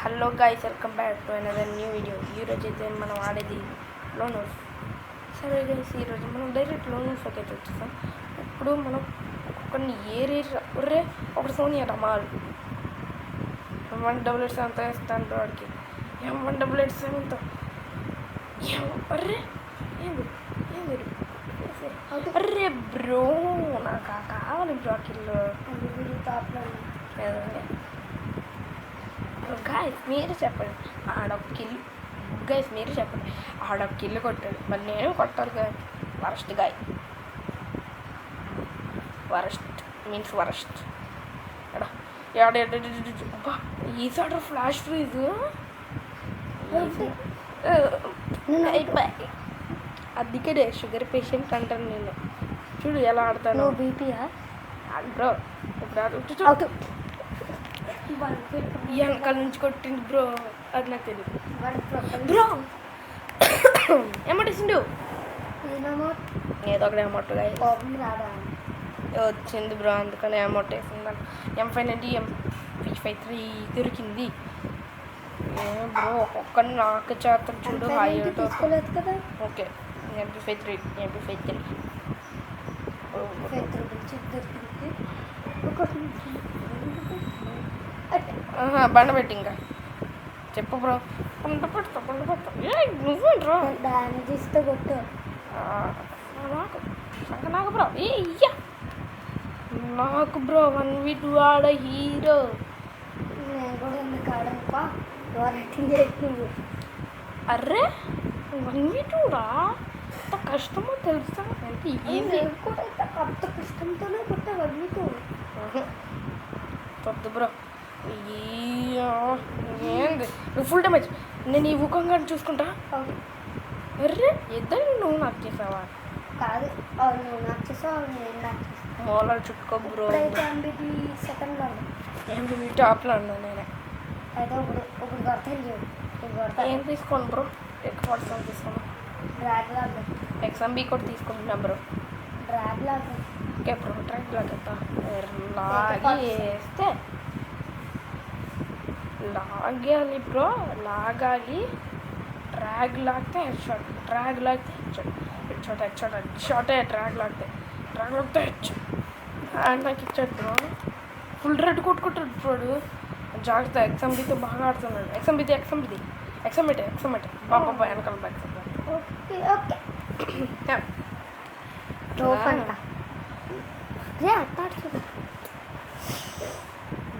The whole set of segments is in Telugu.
Hello guys, welcome back to another new video. ఈరోజు అయితే మనం ఆడేది లోనూస్. సరే గైస్, ఈరోజు మనం డైరెక్ట్ లోనూస్లోకి అయితే వచ్చేసాం. ఇప్పుడు మనం కొన్ని ఒర్రే ఒకటి సోనియా రమాల్ M188 వేస్తాను వాడికి. M188 అర్రే ఏంది అర్రే బ్రో, నాకు కావాలి బ్రో కిల్లో. గాయస్ మీరు చెప్పండి, ఆడొక్కిల్లు గైస్ మీరు చెప్పండి, ఆడొక్కిల్లు కొట్టాడు, మరి నేను కొట్టాలి కదా. Worst guy, worst means worst. ఈ సార్ ఫ్లాష్ ఫ్రీజ్ అందుకే షుగర్ పేషెంట్ అంటాను నేను. చూడు ఎలా ఆడతాను. బీపీయా బ్రో ఇప్పుడు వెనకాల నుంచి కొట్టింది బ్రో, అది నాకు తెలియదు బ్రో. ఏమంటేసిండు ఏదో ఒకటి అమౌంట్ వచ్చింది బ్రో, అందుకని అమౌంట్ వేసిందని. M590 MP53 దొరికింది. బ్రో ఒక్కొక్కరిని నాకు చేస్తాను చూడు. తీసుకోలేదు కదా. ఓకే MP53 బండ పెట్టి ఇంకా చెప్పు బ్రో. బండ పెడతా నువ్వేంట్రా డ్యామేజ్ ఇస్తే కొట్టు. నాకు బ్రో నాకు బ్రో 1v2 ఆడ హీరో. నేను కూడా ఎందుకు ఆడనుకో రైటింగ్ చేస్తున్నావు. అర్రే 1v2 రా, అంత కష్టమో తెలుసా? అంటే ఏంది కూడా అంత కష్టంతోనే కొట్టే 1v2 వద్దు బ్రో. ఏంది నువ్వు ఫుల్ డ్యామేజ్. నేను ఈ ఊకంగా చూసుకుంటా. అర్రే ఇద్దరు నువ్వు నాకు చేసావా? కాదు, నువ్వు నాకు చేసావు, నేను నాకు చేసాను. మూలలు చుట్టుకో బ్రో. సెకండ్లో MVP టాప్లో ఉన్నా నేనే. అయితే ఇప్పుడు కొడతాను. ఏం తీసుకోను బ్రో, ఎక్కువ పడుతుంది తీసుకోను. డ్రాగ్ లాగా XMB కూడా తీసుకుంటున్నా బ్రో. డ్రాగ్ లాగా ఓకే బ్రో, డ్రాగ్ లాగేస్తా. లాగి వేస్తే లాగాలి బ్రో, లాగాలి. డ్రాగ్ లాగితే హెడ్ షాట్, డ్రాగ్ లాగితే హెడ్ షాటే. డ్రాగ్ లాగితే హెడ్ షాట్. నాకు ఇచ్చాడు బ్రో. ఫుల్ రెడ్ కొట్టుకుంటాడు బ్రోడు. జాగ్రత్త, XMBతో బాగా ఆడుతున్నాడు. XMB బాబా వెనకాల బ్యాక్. ఓకే ఓకే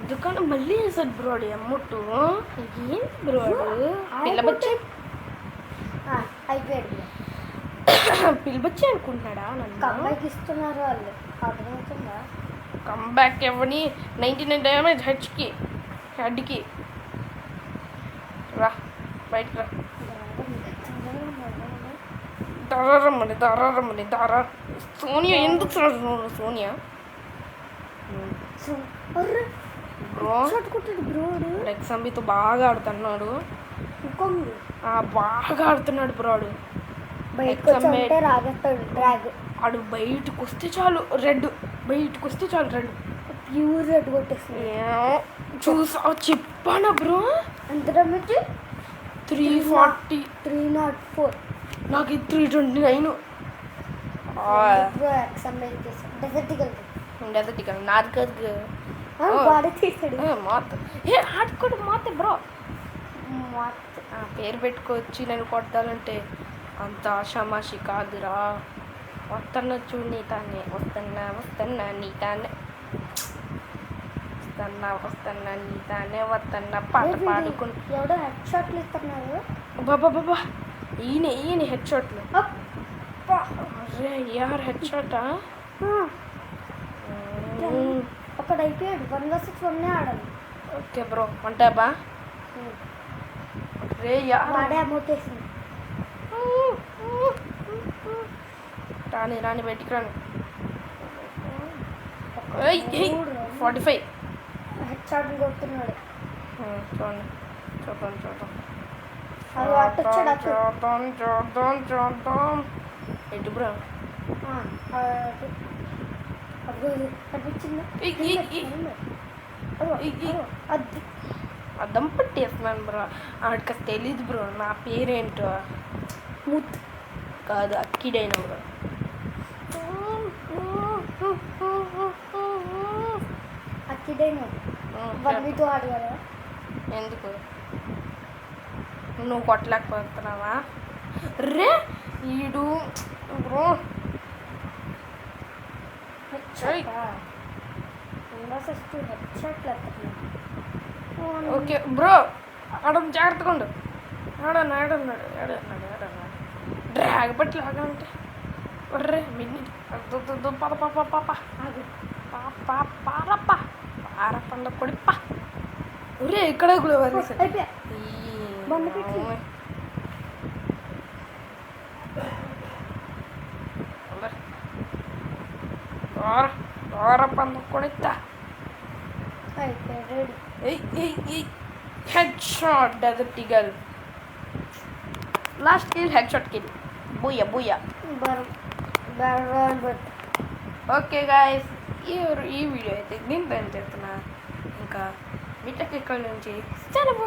దుకాణం మళ్ళీ వేసాడు బ్రోడు. అమ్మొట్టు ఏంటి బ్రోడు, పిల్లబచ్చి అయిపోయాడు. పిల్లబచ్చి అనుకుంటున్నాడా నన్ను? కంబ్యాక్ ఇస్తున్నారు వాళ్ళు, అర్థమవుతుందా? కంబ్యాక్ ఇవ్వని 99 డ్యామేజ్ హెడ్కి. రా బయటకు రా. దారమ్మని సోనియా ఎందుకు చూడు. సోనియా బ్రో బ్రోడు XMBతో బాగా ఆడుతున్నాడు. బాగా ఆడుతున్నాడు బ్రోడు. ఆడు బయటకు వస్తే చాలు రెడ్, ప్యూర్ రెడ్ కొట్టేస్తుంది. చూసా చెప్పానా బ్రో? ఎంత డ్యామేజ్? 340. 304. నాకు 329. డెజర్టికల్ నాది కాదు. వాడే తీసాడు. మాతే బ్రో, పేరు పెట్టుకొచ్చి నేను కొట్టాలంటే అంత ఆషామాషి కాదురా. వస్తున్నా చూడు నీ తానే, వస్తున్నా నీ తానే, వస్తున్నా పాట పాడుకుని. ఎవడో హెడ్ షాట్లు ఇస్తున్నారు. బాబా ఈయన హెడ్ షాట్లు. అరే యార్ హెడ్ షాటా? అక్కడ అయిపోయాడు. 1 vs 1 ఆడాలి. Okay bro, ఉంటాబా. రే యార్ వాడే అమౌంట్ వేసింది. రాని బయటికి రాని. 45 హెడ్ షాట్ కొడుతున్నాడు. చూద్దాం ఎటు బ్రో. కనిపించింది. అద్దం పట్టేస్తున్నాను బ్రో. ఆడికి అసలు తెలీదు బ్రో నా పేరేంటో. ముత్ కాదు అక్కిడైన బ్రో. అక్కిడేను బండితో ఆడగలరా? ఎందుకు నువ్వు కొట్టలేకపోతున్నావా రే ఈడు బ్రో. ఓకే బ్రో ఆడ జాగ్రత్తగా ఉండు. ఆడన్నాడు డ్రాగ్ బట్టి లాగాలంటే ఒర్రే మిన్ని పద పారప్ప పారప్పండ కొడిప్ప. ఒరే ఇక్కడ కూడా బండి పెట్టి. పంద కొడితా. Head shot desert eagle. Last kill head shot kill. Booyah booyah. Okay guys ఈ వీడియో అయితే దీంతో ఏం చేస్తున్నా ఇంకా వీటికి ఇక్కడ నుంచి సెలవు.